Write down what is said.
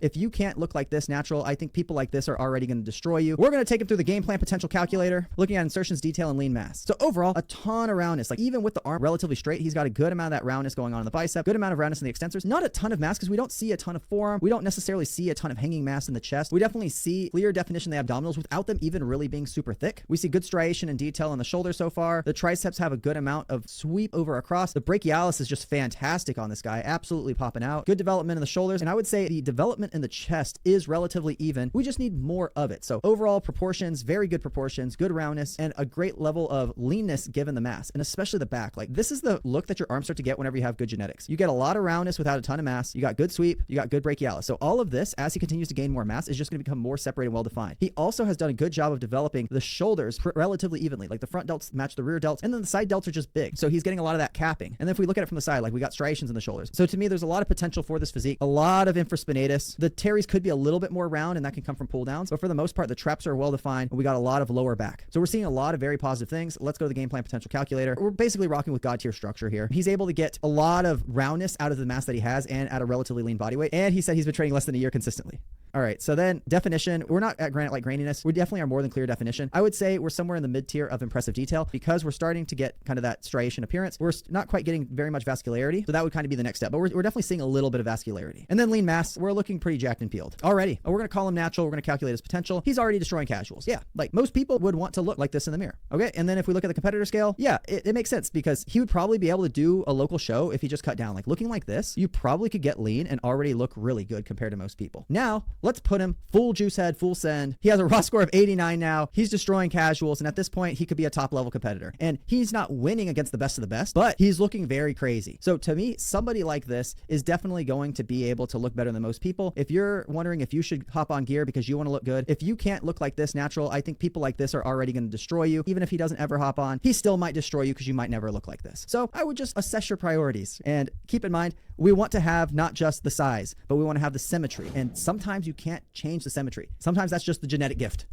If you can't look like this natural, I think people like this are already going to destroy you. We're going to take him through the game plan potential calculator, looking at insertions, detail, and lean mass. So overall, a ton of roundness. Like even with the arm relatively straight, he's got a good amount of that roundness going on in the bicep, good amount of roundness in the extensors, not a ton of mass because we don't see a ton of forearm. We don't necessarily see a ton of hanging mass in the chest. We definitely see clear definition in the abdominals without them even really being super thick. We see good striation and detail in the shoulder so far. The triceps have a good amount of sweep over across. The brachialis is just fantastic on this guy, absolutely popping out. Good development in the shoulders, and I would say the development in the chest is relatively even. We just need more of it. So overall proportions, very good proportions, good roundness, and a great level of leanness given the mass, and especially the back. Like this is the look that your arms start to get whenever you have good genetics. You get a lot of roundness without a ton of mass. You got good sweep, you got good brachialis. So all of this, as he continues to gain more mass, is just going to become more separated and well defined. He also has done a good job of developing the shoulders relatively evenly. Like the front delts match the rear delts, and then the side delts are just big. So he's getting a lot of that capping. And then if we look at it from the side, like we got striations in the shoulders. So to me, there's a lot of potential for this physique, a lot of infraspinatus. The teres could be a little bit more round, and that can come from pull downs. But for the most part, the traps are well defined, and we got a lot of lower back. So we're seeing a lot of very positive things. Let's go to the game plan potential calculator. We're basically rocking with God tier structure here. He's able to get a lot of roundness out of the mass that he has and at a relatively lean body weight. And he said he's been training less than a year consistently. All right, so then definition, we're not at granite like graininess. We definitely are more than clear definition. I would say we're somewhere in the mid tier of impressive detail because we're starting to get kind of that striation appearance. We're not quite getting very much vascularity, so that would kind of be the next step, but we're definitely seeing a little bit of vascularity. And then lean mass, we're looking pretty jacked and peeled. Already, we're gonna call him natural. We're gonna calculate his potential. He's already destroying casuals. Yeah, like most people would want to look like this in the mirror. Okay, and then if we look at the competitor scale, yeah, it makes sense because he would probably be able to do a local show if he just cut down. Like looking like this, you probably could get lean and already look really good compared to most people. Now, let's put him full juice head, full send. He has a raw score of 89 now. He's destroying casuals, and at this point, he could be a top level competitor. And he's not winning against the best of the best, but he's looking very crazy. So to me, somebody like this is definitely going to be able to look better than most people. If you're wondering if you should hop on gear because you want to look good, if you can't look like this natural, I think people like this are already going to destroy you. Even if he doesn't ever hop on, he still might destroy you because you might never look like this. So I would just assess your priorities and keep in mind, we want to have not just the size, but we want to have the symmetry. And sometimes you can't change the symmetry. Sometimes that's just the genetic gift.